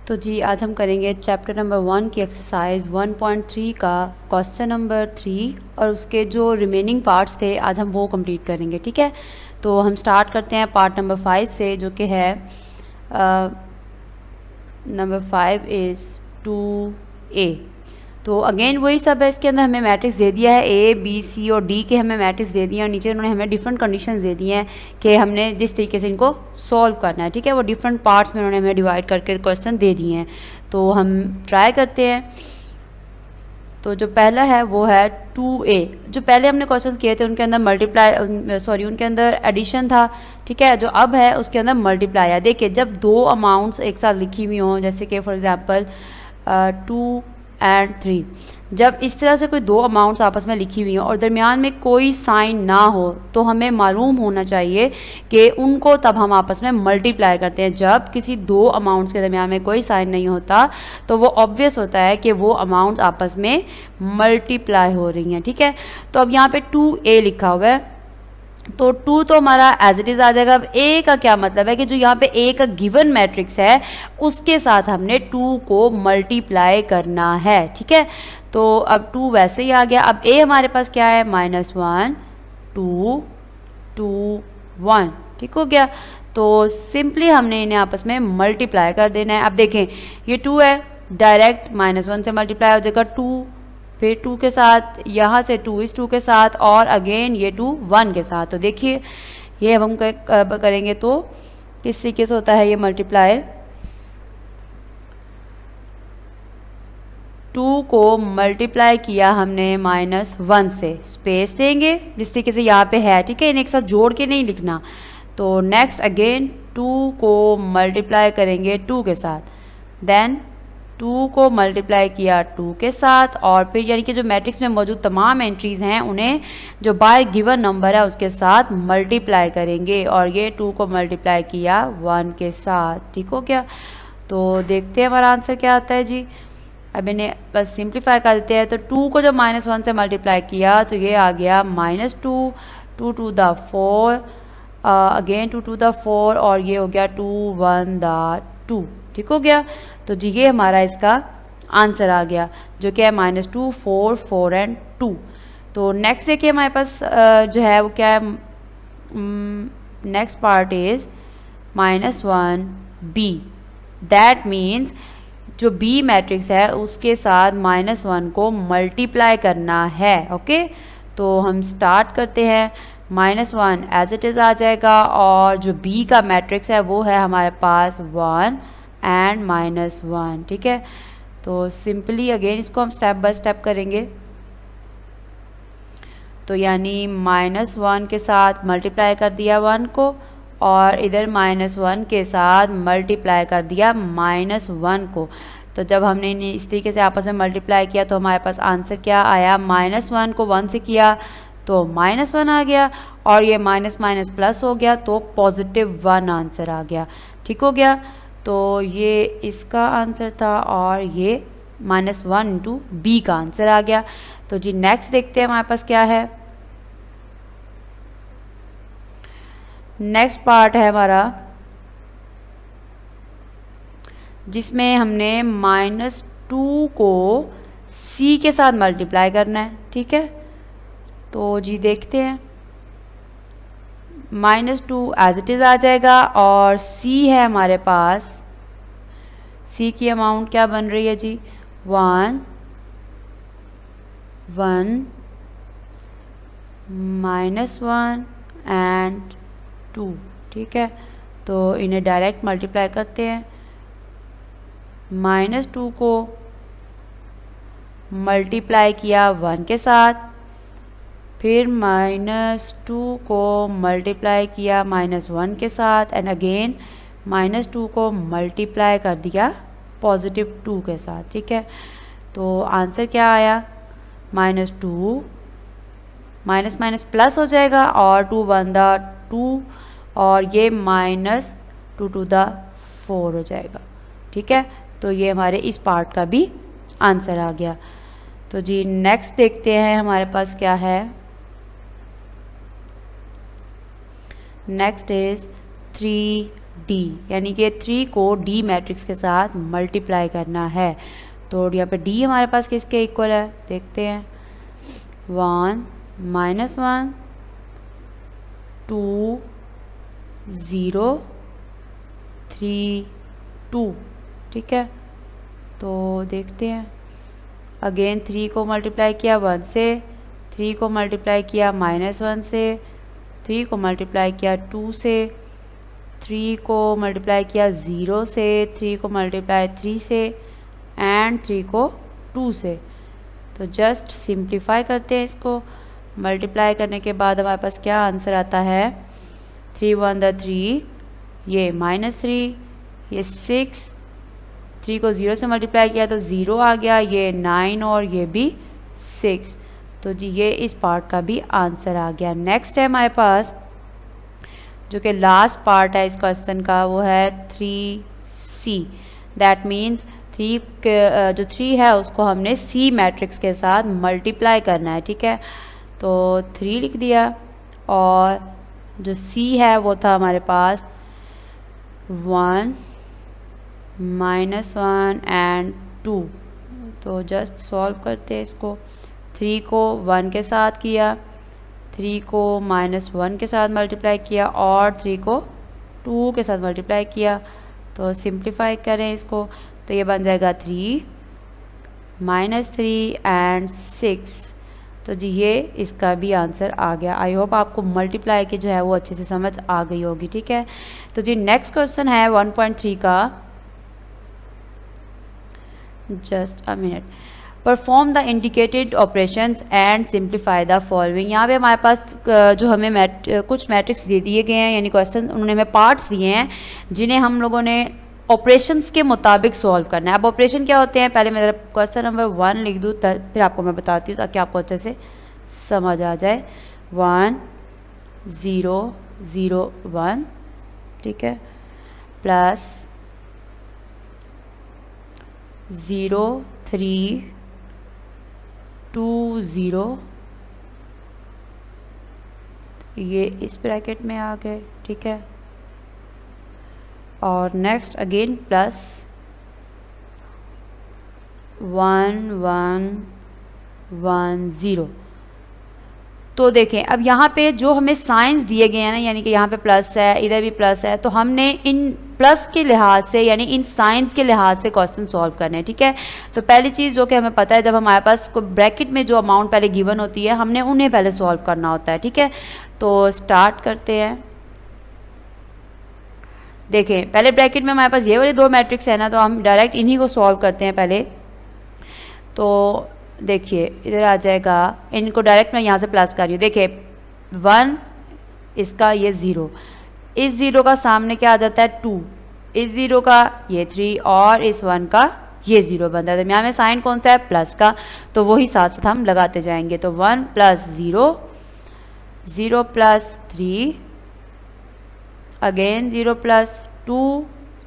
तो जी आज हम करेंगे चैप्टर नंबर 1 की एक्सरसाइज 1.3 का क्वेश्चन नंबर 3 और उसके जो रिमेनिंग पार्ट्स थे आज हम वो कंप्लीट करेंगे। ठीक है, तो हम स्टार्ट करते हैं पार्ट नंबर 5 से, जो कि है नंबर 5 इज़ 2a। तो अगेन वही सब है, इसके अंदर हमें मैट्रिक्स दे दिया है ए बी सी और डी के हमें मैट्रिक्स दे दिए हैं और नीचे उन्होंने हमें डिफरेंट कंडीशंस दे दी हैं कि हमने जिस तरीके से इनको सॉल्व करना है। ठीक है, वो डिफरेंट पार्ट्स में उन्होंने हमें डिवाइड करके क्वेश्चन दे दिए हैं, तो हम ट्राई करते हैं। तो जो पहला है वो है 2a। जो पहले हमने क्वेश्चंस किए थे उनके अंदर उनके अंदर एडिशन था। ठीक है, जो अब है उसके अंदर मल्टीप्लाई है। देखिए, जब दो अमाउंट्स एक साथ लिखी हुई हों, जैसे कि फॉर एग्जांपल 2 एंड 3, जब इस तरह से कोई दो अमाउंट्स आपस में लिखी हुई हों और दरमियान में कोई साइन ना हो, तो हमें मालूम होना चाहिए कि उनको तब हम आपस में मल्टीप्लाई करते हैं। जब किसी दो अमाउंट्स के दरमियान में कोई साइन नहीं होता तो वो ऑब्वियस होता है कि वो अमाउंट आपस में मल्टीप्लाई हो रही हैं। ठीक है, तो अब यहाँ पे 2a लिखा हुआ है, तो 2 तो हमारा एज इट इज़ आ जाएगा। अब ए का क्या मतलब है कि जो यहाँ पे ए का गिवन मैट्रिक्स है उसके साथ हमने 2 को मल्टीप्लाई करना है। ठीक है, तो अब 2 वैसे ही आ गया। अब ए हमारे पास क्या है, -1 2 2 1। ठीक हो गया, तो सिंपली हमने इन्हें आपस में मल्टीप्लाई कर देना है। अब देखें, ये 2 है, डायरेक्ट -1 से मल्टीप्लाई हो जाएगा 2, फिर 2 के साथ, यहाँ से 2 इस 2 के साथ और अगेन ये 2 1 के साथ। तो देखिए ये अब हम करेंगे तो किस तरीके से होता है ये मल्टीप्लाई। 2 को मल्टीप्लाई किया हमने -1 से, स्पेस देंगे जिस तरीके से यहाँ पे है। ठीक है, इन्हें एक साथ जोड़ के नहीं लिखना। तो नेक्स्ट अगेन 2 को मल्टीप्लाई करेंगे 2 के साथ, देन 2 को मल्टीप्लाई किया 2 के साथ और फिर यानी कि जो मैट्रिक्स में मौजूद तमाम एंट्रीज़ हैं उन्हें जो बाय गिवन नंबर है उसके साथ मल्टीप्लाई करेंगे और ये 2 को मल्टीप्लाई किया 1 के साथ। ठीक हो गया, तो देखते हैं हमारा आंसर क्या आता है जी। अब इन्हें बस सिंप्लीफाई कर देते हैं। तो 2 को जब -1 से मल्टीप्लाई किया तो ये आ गया -2 2 to the 4 again 2 to the 4 और ये हो गया 2 1 the 2। ठीक हो गया, तो जी ये हमारा इसका आंसर आ गया, जो कि है -2 4 4 एंड 2। तो नेक्स्ट देखिए हमारे पास जो है वो क्या है, next part is -1 b। That means जो बी मैट्रिक्स है उसके साथ -1 को मल्टीप्लाई करना है। ओके, तो हम स्टार्ट करते हैं। -1 एज इट इज़ आ जाएगा और जो बी का मैट्रिक्स है वो है हमारे पास 1 एंड -1। ठीक है, तो सिंपली अगेन इसको हम स्टेप बाय स्टेप करेंगे। तो यानी -1 के साथ मल्टीप्लाई कर दिया 1 को और इधर -1 के साथ मल्टीप्लाई कर दिया -1 को। तो जब हमने इन्हें इस तरीके से आपस में मल्टीप्लाई किया तो हमारे पास आंसर क्या आया, -1 को 1 से किया तो -1 आ गया और ये माइनस माइनस प्लस हो गया तो +1 आंसर आ गया। ठीक हो गया, तो ये इसका आंसर था और ये -1 इंटू बी का आंसर आ गया। तो जी नेक्स्ट देखते हैं हमारे पास क्या है। नेक्स्ट पार्ट है हमारा जिसमें हमने -2 को c के साथ मल्टीप्लाई करना है। ठीक है, तो जी देखते हैं। -2 एज इट इज़ आ जाएगा और c है हमारे पास, c की अमाउंट क्या बन रही है जी, 1 1 -1 एंड 2। ठीक है, तो इन्हें डायरेक्ट मल्टीप्लाई करते हैं। -2 को मल्टीप्लाई किया 1 के साथ, फिर -2 को मल्टीप्लाई किया -1 के साथ एंड अगेन -2 को मल्टीप्लाई कर दिया +2 के साथ। ठीक है, तो आंसर क्या आया, -2 माइनस माइनस प्लस हो जाएगा और 2 1 2 और ये -2 to the 4 हो जाएगा। ठीक है, तो ये हमारे इस पार्ट का भी आंसर आ गया। तो जी नेक्स्ट देखते हैं हमारे पास क्या है। नेक्स्ट इज 3 डी, यानी कि 3 को डी मैट्रिक्स के साथ मल्टीप्लाई करना है। तो यहाँ पे डी हमारे पास किसके इक्वल है, देखते हैं। 1 -1 2 0 3 2, ठीक है। तो देखते हैं, अगेन 3 को मल्टीप्लाई किया 1 से, 3 को मल्टीप्लाई किया -1 से, 3 को मल्टीप्लाई किया 2 से, 3 को मल्टीप्लाई किया 0 से, 3 को मल्टीप्लाई 3 से एंड 3 को 2 से। तो जस्ट सिंप्लीफाई करते हैं इसको। मल्टीप्लाई करने के बाद हमारे पास क्या आंसर आता है, 3 1 3, ये -3, ये 6, 3 को 0 से मल्टीप्लाई किया तो 0 आ गया, ये 9 और ये भी 6। तो जी ये इस पार्ट का भी आंसर आ गया। नेक्स्ट है हमारे पास जो कि लास्ट पार्ट है इस क्वेश्चन का, वो है 3C। दैट मीन्स 3 जो 3 है उसको हमने C मैट्रिक्स के साथ मल्टीप्लाई करना है, ठीक है। तो 3 लिख दिया और जो C है वो था हमारे पास 1 -1 एंड 2। तो जस्ट सॉल्व करते हैं इसको। 3 को 1 के साथ किया, 3 को -1 के साथ मल्टीप्लाई किया और 3 को 2 के साथ मल्टीप्लाई किया। तो सिंप्लीफाई करें इसको, तो ये बन जाएगा 3 -3 एंड 6। तो जी ये इसका भी आंसर आ गया। आई होप आपको मल्टीप्लाई की जो है वो अच्छे से समझ आ गई होगी, ठीक है। तो जी नेक्स्ट क्वेश्चन है 1.3 का, just a minute. Perform the indicated operations and simplify the following. यहाँ पे हमारे पास जो हमें कुछ मैट्रिक्स दे दिए गए हैं, यानी क्वेश्चन उन्होंने हमें पार्ट्स दिए हैं जिन्हें हम लोगों ने ऑपरेशंस के मुताबिक सॉल्व करना है। अब ऑपरेशन क्या होते हैं, पहले मैं ज़रा क्वेश्चन नंबर 1 लिख दूँ फिर आपको मैं बताती हूँ ताकि आपको अच्छे से समझ आ जाए। 1 0 0 1, ठीक है, प्लस 0 3 2 0, ये इस ब्रैकेट में आ गए, ठीक है। और नेक्स्ट अगेन प्लस 1 1 1 0। तो देखें अब यहाँ पे जो हमें साइंस दिए गए हैं ना, यानी कि यहाँ पे प्लस है, इधर भी प्लस है, तो हमने इन प्लस के लिहाज से यानी इन साइंस के लिहाज से क्वेश्चन सॉल्व करने हैं, ठीक है। तो पहली चीज़ जो कि हमें पता है, जब हमारे पास कोई ब्रैकेट में जो अमाउंट पहले गिवन होती है हमने उन्हें पहले सॉल्व करना होता है, ठीक है। तो स्टार्ट करते हैं। देखें पहले ब्रैकेट में हमारे पास ये वाले 2 मैट्रिक्स है ना, तो हम डायरेक्ट इन्हीं को सॉल्व करते हैं पहले। तो देखिए इधर आ जाएगा, इनको डायरेक्ट मैं यहाँ से प्लस कर रही हूँ। देखिए 1 इसका ये 0, इस 0 का सामने क्या आ जाता है 2, इस 0 का ये 3 और इस 1 का ये 0 बनता है। तो यहाँ में साइन कौन सा है, प्लस का, तो वही साथ साथ हम लगाते जाएंगे। तो 1 + 0 0 + 3 अगेन 0 + 2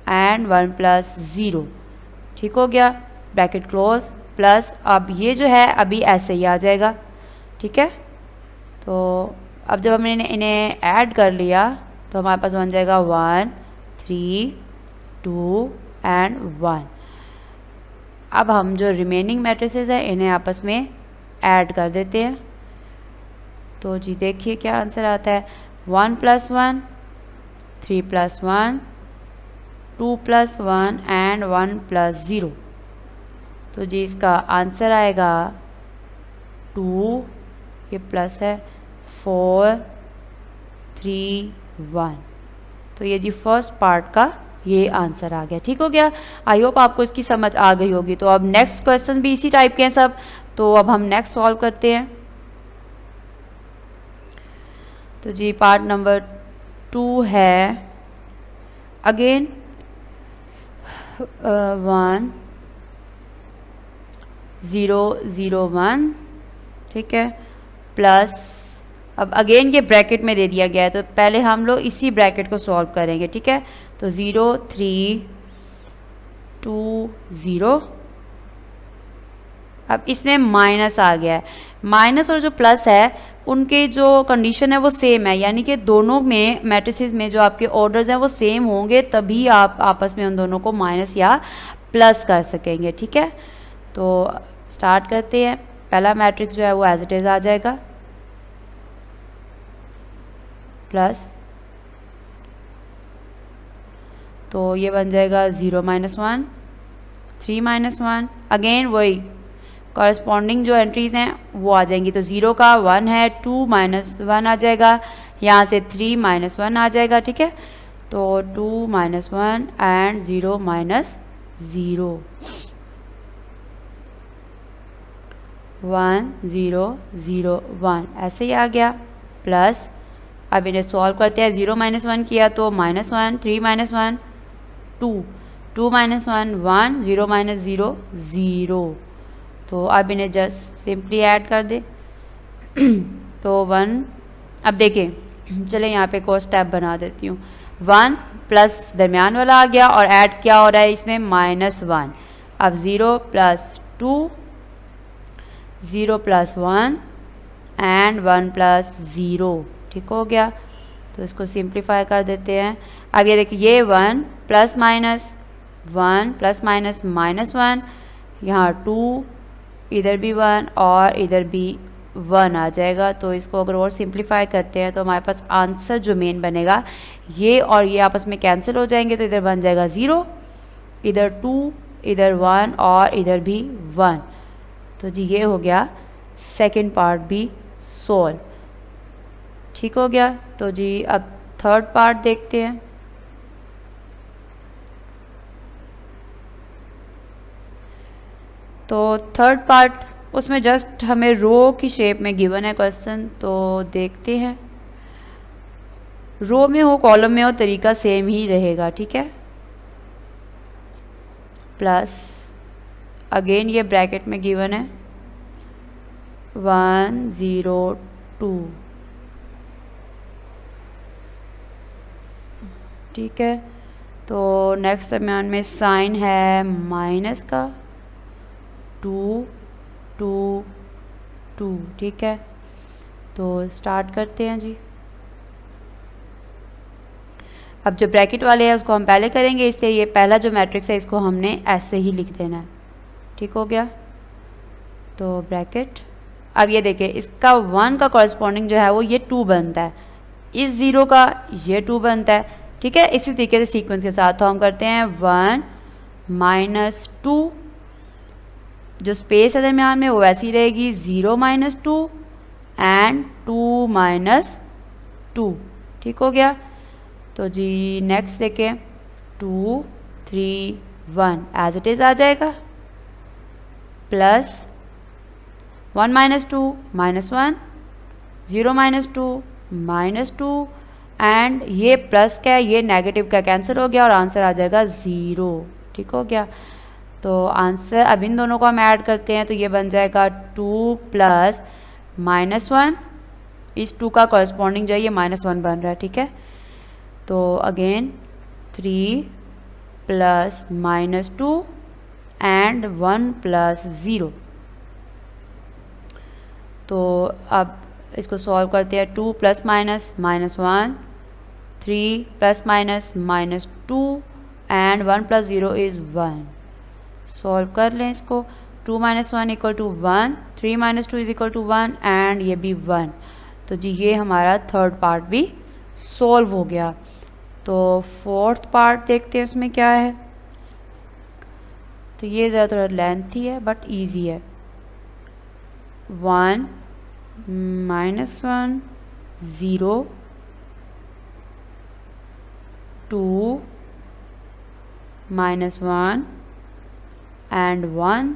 एंड 1 + 0, ठीक हो गया, ब्रैकेट क्लोज। प्लस अब ये जो है अभी ऐसे ही आ जाएगा, ठीक है। तो अब जब हमने इन्हें ऐड कर लिया तो हमारे पास बन जाएगा 1 3 2 एंड 1। अब हम जो रिमेनिंग मैट्रिसेस हैं इन्हें आपस में ऐड कर देते हैं। तो जी देखिए क्या आंसर आता है, 1 + 1 3 + 1 2 + 1 एंड 1 + 0। तो जी इसका आंसर आएगा 2, ये प्लस है, 4 3 1। तो ये जी फर्स्ट पार्ट का ये आंसर आ गया, ठीक हो गया। आई होप आपको इसकी समझ आ गई होगी। तो अब नेक्स्ट क्वेश्चन भी इसी टाइप के हैं सब, तो अब हम नेक्स्ट सॉल्व करते हैं। तो जी पार्ट नंबर 2 है अगेन 1 0 0 1, ठीक है, प्लस अब अगेन ये ब्रैकेट में दे दिया गया है तो पहले हम लोग इसी ब्रैकेट को सॉल्व करेंगे, ठीक है। तो 0 3 2 0, अब इसमें माइनस आ गया है, माइनस और जो प्लस है, उनके जो कंडीशन है वो सेम है, यानी कि दोनों में मैट्रिसेस में जो आपके ऑर्डर्स हैं वो सेम होंगे, तभी आप आपस में उन दोनों को माइनस या प्लस कर सकेंगे। ठीक है, तो स्टार्ट करते हैं। पहला मैट्रिक्स जो है वो एज इट इज़ आ जाएगा, प्लस, तो ये बन जाएगा 0 - 1, 3 - 1। अगेन वही कॉरस्पॉन्डिंग जो एंट्रीज़ हैं वो आ जाएंगी। तो 0 का 1 है, 2 - 1 आ जाएगा, यहाँ से 3 - 1 आ जाएगा। ठीक है, तो 2 - 1 एंड 0 - 0, 1 0 0 1 ऐसे ही आ गया। प्लस अब इन्हें सॉल्व करते हैं। 0 - 1 किया तो -1, 3 - 1 2, 2 - 1 1, 0 - 0 0। तो अब इन्हें जस्ट सिंपली ऐड कर दे तो 1, अब देखें, चले यहाँ पे एक और स्टेप बना देती हूँ। 1 प्लस दरमियान वाला आ गया और ऐड क्या हो रहा है इसमें, -1। अब 0 + 2, 0 + 1 एंड 1 + 0। ठीक हो गया, तो इसको सिंप्लीफाई कर देते हैं। अब ये देखिए, ये 1 + -1 + -1, यहाँ 2, इधर भी 1 और इधर भी 1 आ जाएगा। तो इसको अगर और सिंप्लीफाई करते हैं तो हमारे पास आंसर जो मेन बनेगा, ये और ये आपस में कैंसिल हो जाएंगे, तो इधर बन जाएगा 0, इधर 2, इधर 1 और इधर भी 1। तो जी ये हो गया सेकंड पार्ट भी सोल्व। ठीक हो गया, तो जी अब थर्ड पार्ट देखते हैं। तो थर्ड पार्ट, उसमें जस्ट हमें रो की शेप में गिवन है क्वेश्चन, तो देखते हैं। रो में हो कॉलम में हो तरीका सेम ही रहेगा। ठीक है, प्लस अगेन ये ब्रैकेट में गिवन है 1 0 2। ठीक है, तो नेक्स्ट दरम्यान में साइन है माइनस का 2 2 2। ठीक है, तो स्टार्ट करते हैं जी। अब जो ब्रैकेट वाले हैं उसको हम पहले करेंगे, इसलिए ये पहला जो मैट्रिक्स है इसको हमने ऐसे ही लिख देना है। ठीक हो गया, तो ब्रैकेट, अब ये देखिए इसका 1 का कॉरस्पॉन्डिंग जो है वो ये 2 बनता है, इस 0 का ये 2 बनता है। ठीक है, इसी तरीके से सीक्वेंस के साथ तो हम करते हैं 1 - 2, जो स्पेस है दरमियान में वो वैसी रहेगी, 0 - 2 एंड 2 - 2। ठीक हो गया, तो जी नेक्स्ट देखें 2 3 1 एज इट इज़ आ जाएगा, प्लस 1 - 2 -1, 0 - 2 -2 एंड ये प्लस का है, ये नेगेटिव का कैंसिल हो गया और आंसर आ जाएगा 0। ठीक हो गया, तो आंसर अब इन दोनों को हम ऐड करते हैं तो ये बन जाएगा 2 + -1, इस 2 का कॉरस्पॉन्डिंग जो है ये -1 बन रहा है। ठीक है, तो अगेन 3 + -2 एंड 1 + 0। तो अब इसको सॉल्व करते हैं। 2 + -1, 3 + -2 एंड 1 + 0 इज़ 1। सॉल्व कर लें इसको। 2 - 1 = 1, 3 - 2 = 1 एंड ये भी 1। तो जी ये हमारा थर्ड पार्ट भी सॉल्व हो गया। तो फोर्थ पार्ट देखते हैं उसमें क्या है। तो ये ज़रा थोड़ा लेंथी है बट ईजी है। 1 - 1 0 2 - 1 एंड 1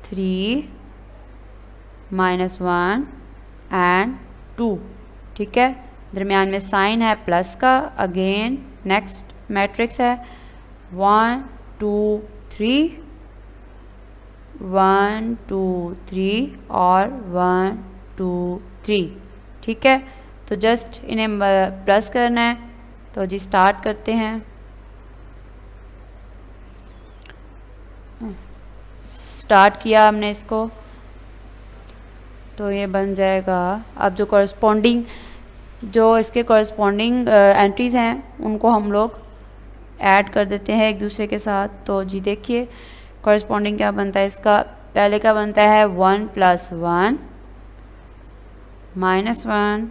3 - 1 एंड 2। ठीक है, दरमियान में साइन है प्लस का। अगेन नेक्स्ट मैट्रिक्स है 1 2 3, 1 2 3 और 1 2 3। ठीक है, तो जस्ट इन्हें प्लस करना है, तो जी स्टार्ट करते हैं। स्टार्ट किया हमने इसको, तो ये बन जाएगा। अब जो कॉरस्पॉन्डिंग जो इसके कॉरस्पॉन्डिंग एंट्रीज़ हैं उनको हम लोग ऐड कर देते हैं एक दूसरे के साथ। तो जी देखिए कॉरस्पॉन्डिंग क्या बनता है इसका। पहले का बनता है 1 + 1 -1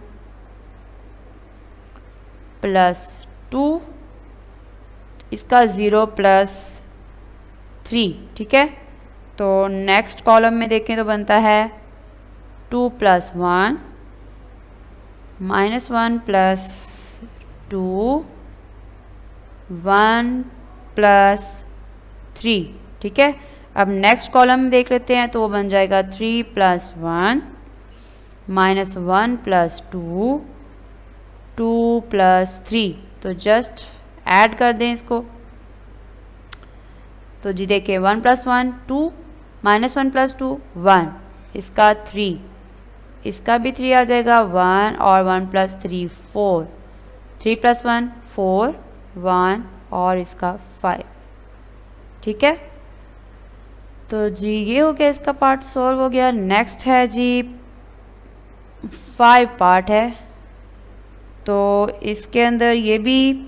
+2, इसका 0 + 3, ठीक है। तो नेक्स्ट कॉलम में देखें तो बनता है 2 + 1 -1 + 2 1 + 3, ठीक है। अब नेक्स्ट कॉलम देख लेते हैं तो वो बन जाएगा 3 + 1 -1 + 2 2 + 3। तो जस्ट ऐड कर दें इसको। तो जी देखिए 1 + 1 2 -1 + 2 1, इसका 3, इसका भी 3 आ जाएगा 1 और 1 + 3 4, 3 + 1 4 1 और इसका 5, ठीक है। तो जी ये हो गया, इसका पार्ट सॉल्व हो गया। नेक्स्ट है जी 5 पार्ट है। तो इसके अंदर ये भी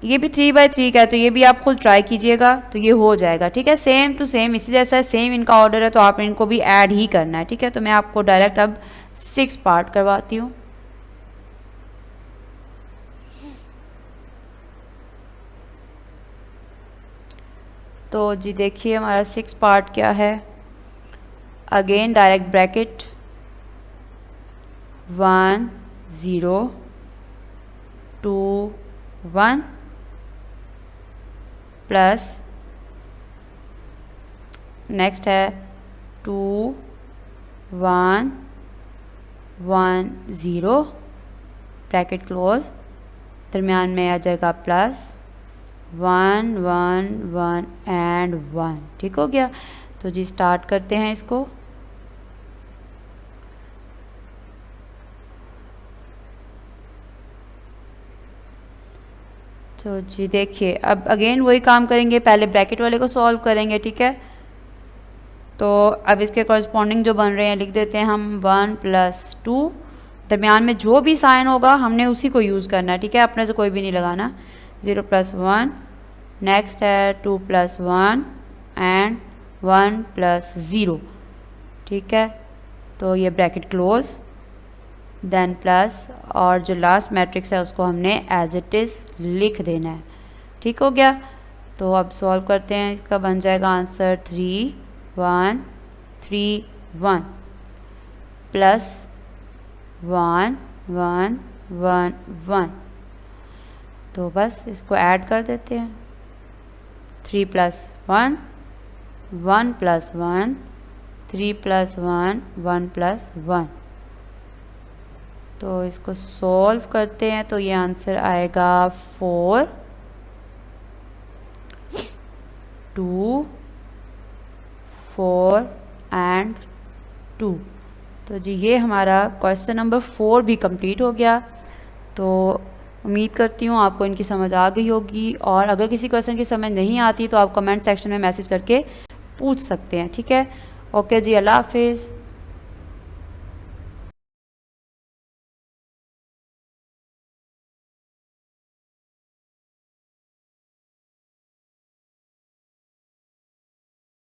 3/3 का है, तो ये भी आप खुद ट्राई कीजिएगा तो ये हो जाएगा, ठीक है। सेम टू सेम इसी जैसा है, सेम इनका ऑर्डर है, तो आप इनको भी ऐड ही करना है, ठीक है। तो मैं आपको डायरेक्ट अब 6 पार्ट करवाती हूँ। तो जी देखिए हमारा 6 पार्ट क्या है। Again direct bracket 1 0 2 1 plus next है 2 1 1 0 ब्रैकेट क्लोज, दरमियान में आ जाएगा प्लस 1 1 1 एंड 1, ठीक हो गया। तो जी स्टार्ट करते हैं इसको। तो जी देखिए अब अगेन वही काम करेंगे, पहले ब्रैकेट वाले को सॉल्व करेंगे, ठीक है। तो अब इसके कॉरस्पॉन्डिंग जो बन रहे हैं लिख देते हैं हम 1 + 2, दरमियान में जो भी साइन होगा हमने उसी को यूज़ करना है, ठीक है, अपने से कोई भी नहीं लगाना। 0 + 1, नेक्स्ट है 2 + 1 एंड 1 + 0, ठीक है। तो ये ब्रैकेट क्लोज, देन प्लस, और जो लास्ट मैट्रिक्स है उसको हमने एज इट इज़ लिख देना है, ठीक हो गया। तो अब सॉल्व करते हैं, इसका बन जाएगा आंसर 3 1 3 1 प्लस 1 1 1 1। तो बस इसको ऐड कर देते हैं, 3 + 1 1 + 1 3 + 1 1 + 1। तो इसको सॉल्व करते हैं तो ये आंसर आएगा 4 2 4 एंड 2। तो जी ये हमारा क्वेश्चन नंबर 4 भी कंप्लीट हो गया। तो उम्मीद करती हूँ आपको इनकी समझ आ गई होगी, और अगर किसी क्वेश्चन की समझ नहीं आती तो आप कमेंट सेक्शन में मैसेज करके पूछ सकते हैं, ठीक है। ओके जी, अल्लाह हाफिज़।